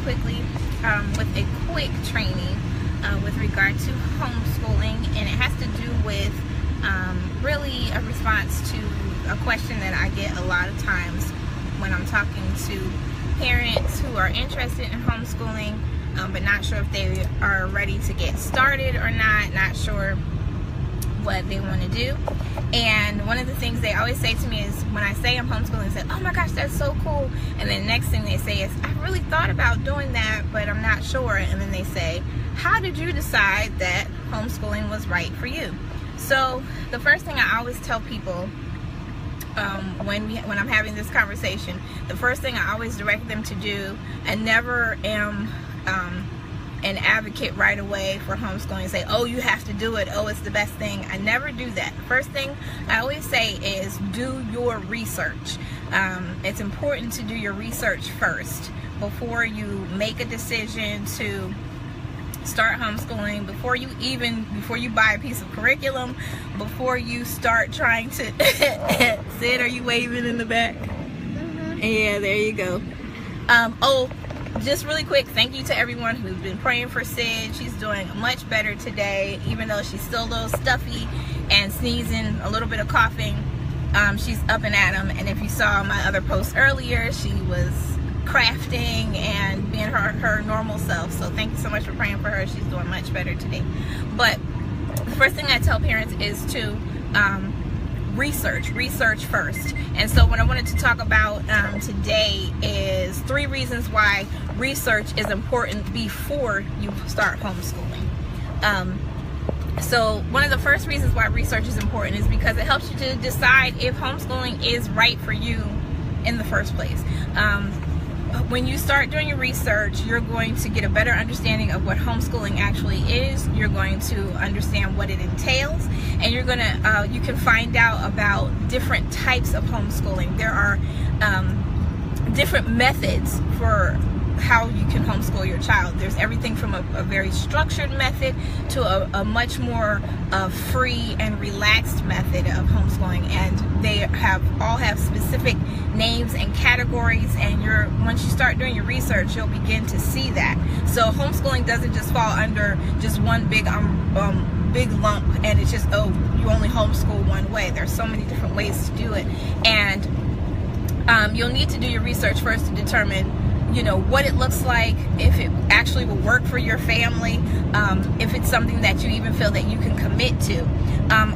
quickly with a quick training with regard to homeschooling, and it has to do with really a response to a question that I get a lot of times when I'm talking to parents who are interested in homeschooling, but not sure if they are ready to get started or not sure what they want to do. And one of the things they always say to me is, when I say I'm homeschooling, they say, oh my gosh, that's so cool. And then next thing they say is, I really thought about doing that, but I'm not sure. And then they say, how did you decide that homeschooling was right for you? So the first thing I always tell people when I'm having this conversation, the first thing I always direct them to do, and never am an advocate right away for homeschooling, say, oh, you have to do it, oh, it's the best thing. I never do that. The first thing I always say is do your research. It's important to do your research first before you make a decision to start homeschooling, before you buy a piece of curriculum, before you start trying to Sid, are you waving in the back? Yeah, there you go. Oh, just really quick, thank you to everyone who's been praying for Sid. She's doing much better today, even though she's still a little stuffy and sneezing, a little bit of coughing. She's up and at 'em, and if you saw my other post earlier, she was crafting and being her normal self. So thank you so much for praying for her. She's doing much better today. But the first thing I tell parents is to research first. And so what I wanted to talk about today is 3 reasons why research is important before you start homeschooling. So one of the first reasons why research is important is because it helps you to decide if homeschooling is right for you in the first place. When you start doing your research, you're going to get a better understanding of what homeschooling actually is. You're going to understand what it entails, and you're gonna you can find out about different types of homeschooling. There are different methods for how you can homeschool your child. There's everything from a very structured method to a much more free and relaxed method of homeschooling, and they all have specific names and categories, and once you start doing your research, you'll begin to see that. So homeschooling doesn't just fall under just one big lump, and it's just, oh, you only homeschool one way. There's so many different ways to do it, and you'll need to do your research first to determine what it looks like, if it actually will work for your family, if it's something that you even feel that you can commit to.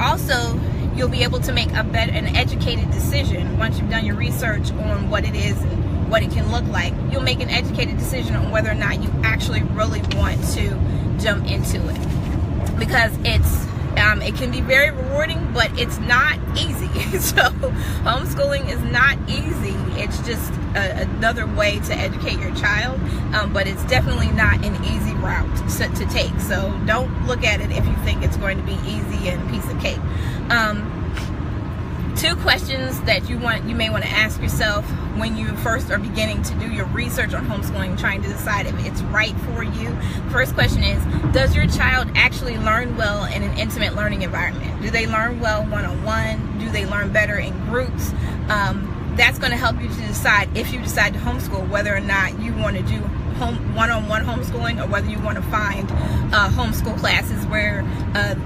Also, you'll be able to make an educated decision once you've done your research on what it is and what it can look like. You'll make an educated decision on whether or not you actually really want to jump into it, because it can be very rewarding, but it's not easy. So homeschooling is not easy. It's just another way to educate your child, but it's definitely not an easy route to take. So don't look at it if you think it's going to be easy and a piece of cake. 2 questions that you may want to ask yourself when you first are beginning to do your research on homeschooling, trying to decide if it's right for you. First question is, does your child actually learn well in an intimate learning environment? Do they learn well one-on-one? Do they learn better in groups? That's going to help you to decide, if you decide to homeschool, whether or not you want to do one-on-one homeschooling, or whether you want to find homeschool classes where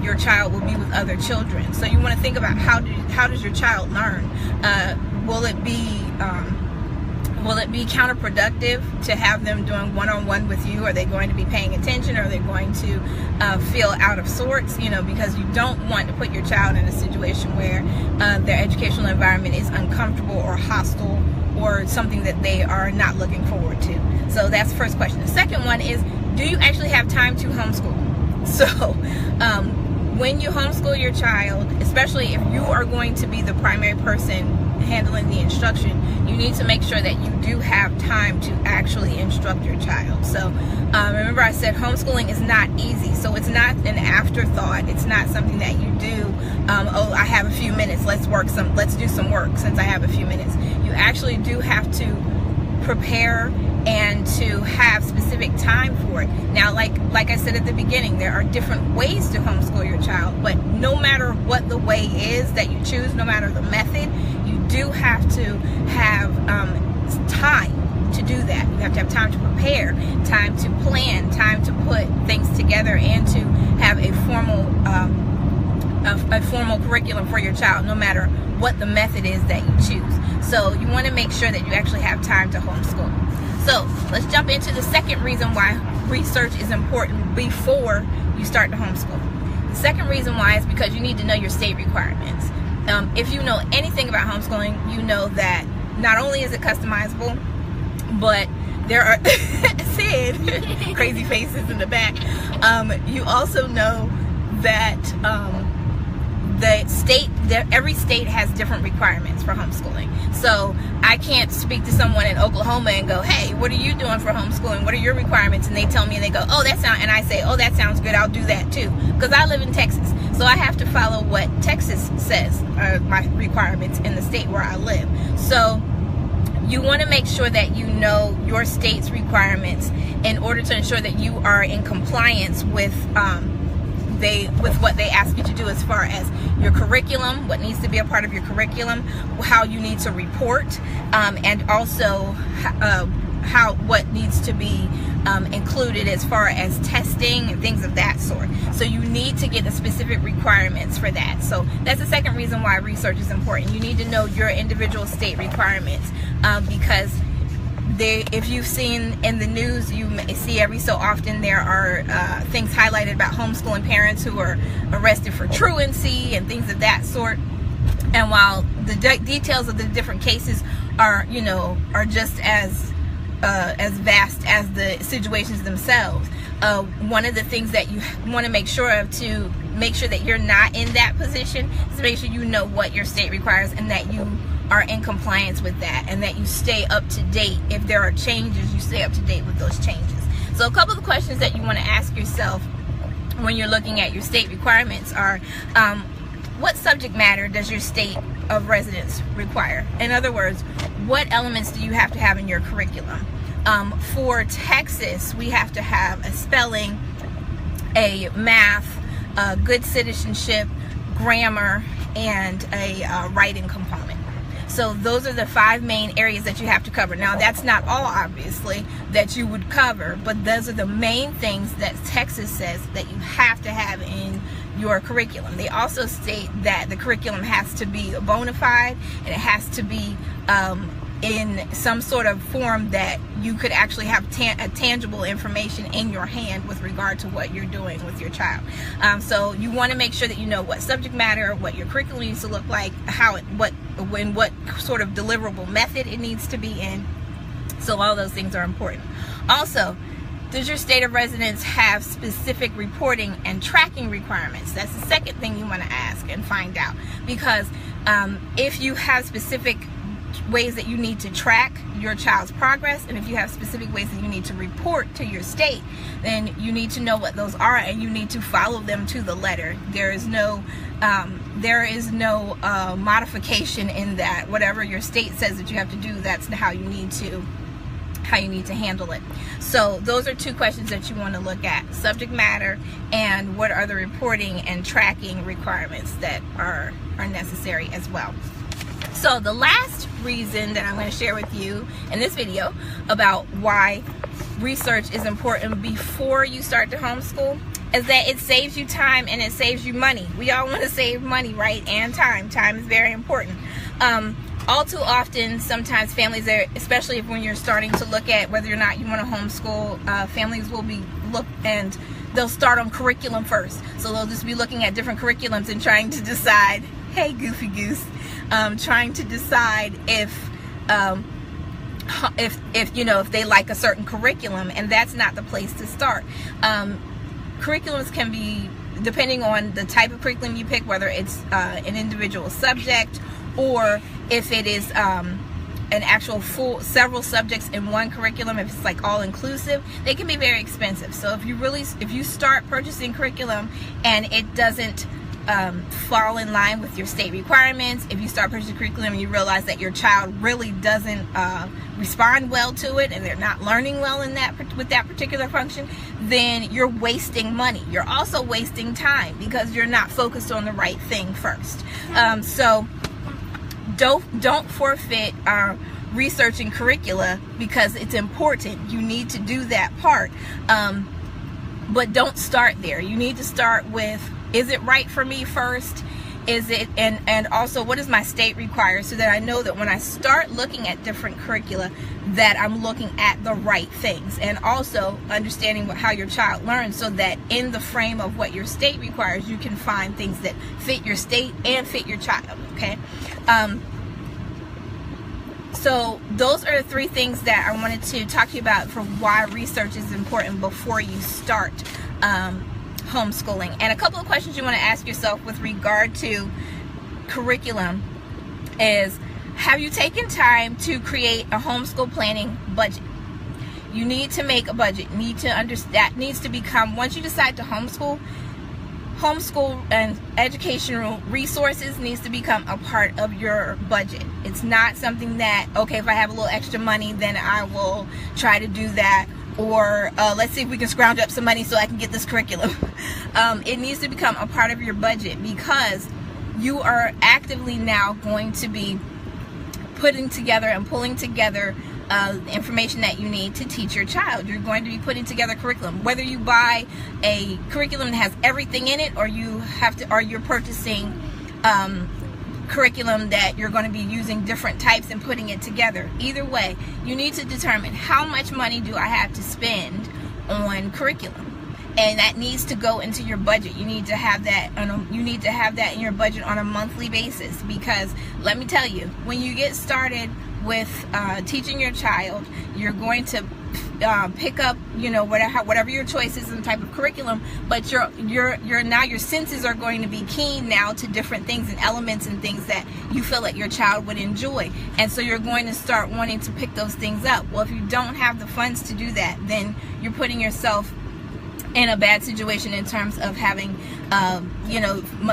your child will be with other children. So you want to think about how does your child learn? Will it be counterproductive to have them doing one-on-one with you? Are they going to be paying attention? Are they going to feel out of sorts? Because you don't want to put your child in a situation where their educational environment is uncomfortable or hostile, or something that they are not looking forward to. So that's the first question. The second one is, do you actually have time to homeschool? So when you homeschool your child, especially if you are going to be the primary person handling the instruction, you need to make sure that you do have time to actually instruct your child. So remember, I said homeschooling is not easy, so it's not an afterthought. It's not something that you do, oh, I have a few minutes, let's do some work since I have a few minutes. You actually do have to prepare and to have specific time for it. Now, like I said at the beginning, there are different ways to homeschool your child, but no matter what the way is that you choose, no matter the method, you do have to have time to do that. You have to have time to prepare, time to plan, time to put things together, and to have a formal curriculum for your child, no matter what the method is that you choose. So you want to make sure that you actually have time to homeschool. So let's jump into the second reason why research is important before you start to homeschool. The second reason why is because you need to know your state requirements. If you know anything about homeschooling, you know that not only is it customizable, but there are Sid, crazy faces in the back. You also know that every state has different requirements for homeschooling. So I can't speak to someone in Oklahoma and go, hey, what are you doing for homeschooling? What are your requirements? And they tell me, and they go, oh, and I say, oh, that sounds good. I'll do that too. Because I live in Texas. So I have to follow what Texas says are my requirements in the state where I live. So you want to make sure that you know your state's requirements in order to ensure that you are in compliance with what they ask you to do as far as your curriculum, what needs to be a part of your curriculum, how you need to report, and also what needs to be included as far as testing and things of that sort. So you need to get the specific requirements for that. So that's the second reason why research is important. You need to know your individual state requirements, because if you've seen in the news, you may see every so often there are things highlighted about homeschooling parents who are arrested for truancy and things of that sort. And while the details of the different cases are just as vast as the situations themselves, one of the things that you want to make sure of to make sure that you're not in that position is to make sure you know what your state requires and that you are in compliance with that, and that you stay up to date. If there are changes, you stay up to date with those changes. So a couple of questions that you want to ask yourself when you're looking at your state requirements are, what subject matter does your state of residence require? In other words, what elements do you have to have in your curriculum? For Texas, we have to have a spelling, a math, a good citizenship, grammar, and a writing component. So those are the 5 main areas that you have to cover. Now, that's not all, obviously, that you would cover, but those are the main things that Texas says that you have to have in your curriculum. They also state that the curriculum has to be bona fide, and it has to be in some sort of form that you could actually have tangible information in your hand with regard to what you're doing with your child. So you want to make sure that you know what subject matter, what your curriculum needs to look like, what sort of deliverable method it needs to be in. So all those things are important. Also, does your state of residence have specific reporting and tracking requirements? That's the second thing you want to ask and find out, because if you have specific ways that you need to track your child's progress, and if you have specific ways that you need to report to your state, then you need to know what those are, and you need to follow them to the letter. There is no modification in that. Whatever your state says that you have to do, that's how you need to handle it. So those are 2 questions that you want to look at: subject matter, and what are the reporting and tracking requirements that are necessary as well. So the last reason that I'm going to share with you in this video about why research is important before you start to homeschool is that it saves you time and it saves you money. We all want to save money, right? And time. Time is very important. All too often, sometimes families are, especially when you're starting to look at whether or not you want to homeschool, families will be and they'll start on curriculum first. So they'll just be looking at different curriculums and trying to decide, hey, goofy goose, trying to decide if they like a certain curriculum, and that's not the place to start. Curriculums can be, depending on the type of curriculum you pick, whether it's an individual subject or if it is an actual several subjects in one curriculum. If it's like all inclusive, they can be very expensive. So if you start purchasing curriculum and it doesn't fall in line with your state requirements, if you start purchasing curriculum and you realize that your child really doesn't respond well to it and they're not learning well with that particular function, then you're wasting money. You're also wasting time because you're not focused on the right thing first. So don't forfeit researching curricula because it's important. You need to do that part. But don't start there. You need to start with, is it right for me first? Is it, and also, what does my state require, so that I know that when I start looking at different curricula, that I'm looking at the right things. And also understanding how your child learns, so that in the frame of what your state requires, you can find things that fit your state and fit your child. Okay. So those are the 3 things that I wanted to talk to you about for why research is important before you start homeschooling. And a couple of questions you want to ask yourself with regard to curriculum is, have you taken time to create a homeschool planning budget? You need to make a budget. You need to understand, that needs to become, once you decide to homeschool and educational resources needs to become a part of your budget. It's not something that, okay, if I have a little extra money, then I will try to do that, or let's see if we can scrounge up some money so I can get this curriculum. It needs to become a part of your budget, because you are actively now going to be putting together and pulling together the information that you need to teach your child. You're going to be putting together curriculum, whether you buy a curriculum that has everything in it, or you're purchasing curriculum that you're going to be using different types and putting it together. Either way, you need to determine, how much money do I have to spend on curriculum, and that needs to go into your budget. You need to have that in your budget on a monthly basis, because let me tell you, when you get started with teaching your child, you're going to pick up, whatever your choice is in the type of curriculum, but your senses are going to be keen now to different things and elements and things that you feel that your child would enjoy, and so you're going to start wanting to pick those things up. Well, if you don't have the funds to do that, then you're putting yourself in a bad situation in terms of having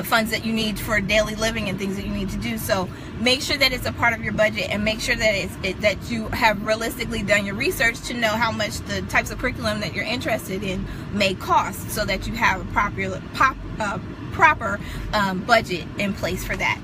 funds that you need for daily living and things that you need to do. So make sure that it's a part of your budget, and make sure that that you have realistically done your research to know how much the types of curriculum that you're interested in may cost, so that you have a proper budget in place for that.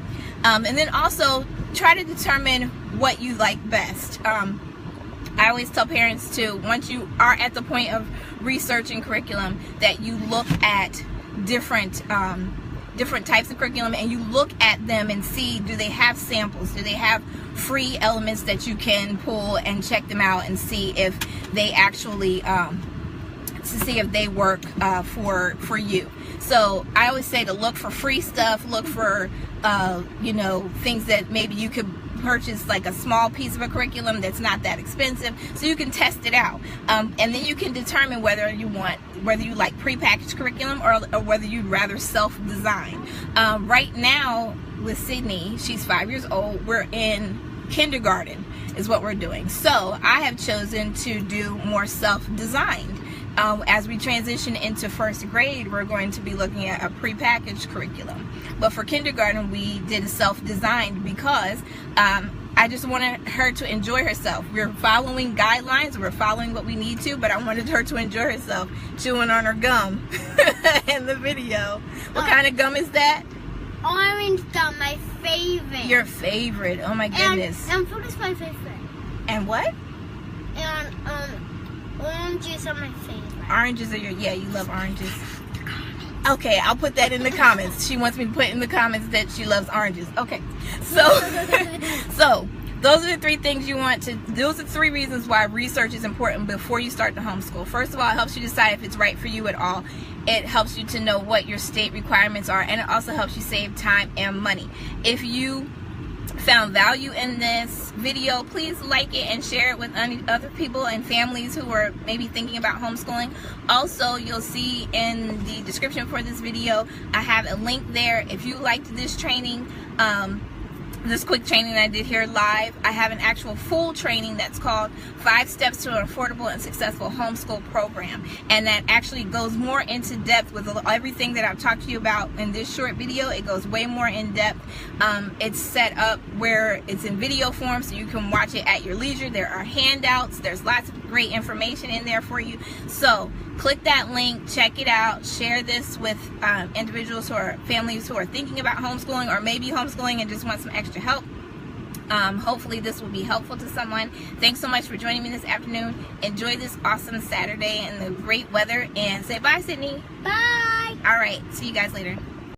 And then also try to determine what you like best. I always tell parents to, once you are at the point of researching curriculum, that you look at different types of curriculum, and you look at them and see, do they have samples? Do they have free elements that you can pull and check them out and see if they actually work for you. So I always say to look for free stuff, look for things that maybe you could purchase, like a small piece of a curriculum that's not that expensive, so you can test it out, and then you can determine whether you like prepackaged curriculum or whether you'd rather self-design. Right now with Sydney, she's 5 years old, we're in kindergarten is what we're doing, so I have chosen to do more self-designed. As we transition into first grade, we're going to be looking at a prepackaged curriculum. But for kindergarten, we did a self-designed because I just wanted her to enjoy herself. We're following guidelines, we're following what we need to, but I wanted her to enjoy herself chewing on her gum in the video. What kind of gum is that? Orange gum, my favorite. Your favorite? Oh my goodness. And fruit is my favorite. And what? And oranges are my favorite. Oranges are you love oranges. Okay, I'll put that in the comments. She wants me to put in the comments that she loves oranges. Okay, so those are the 3 things you want to, those are 3 reasons why research is important before you start to homeschool. First of all, it helps you decide if it's right for you at all. It helps you to know what your state requirements are, and it also helps you save time and money. If you found value in this video, please like it and share it with other people and families who are maybe thinking about homeschooling. Also, you'll see in the description for this video, I have a link there. If you liked this training, this quick training I did here live, I have an actual full training that's called 5 Steps to an Affordable and Successful Homeschool Program, and that actually goes more into depth with everything that I've talked to you about in this short video. It goes way more in depth. It's set up where it's in video form, so you can watch it at your leisure. There are handouts, there's lots of great information in there for you. So click that link, check it out, share this with individuals or families who are thinking about homeschooling, or maybe homeschooling and just want some extra help. Hopefully this will be helpful to someone. Thanks so much for joining me this afternoon. Enjoy this awesome Saturday and the great weather, and say bye, Sydney. Bye. All right, see you guys later.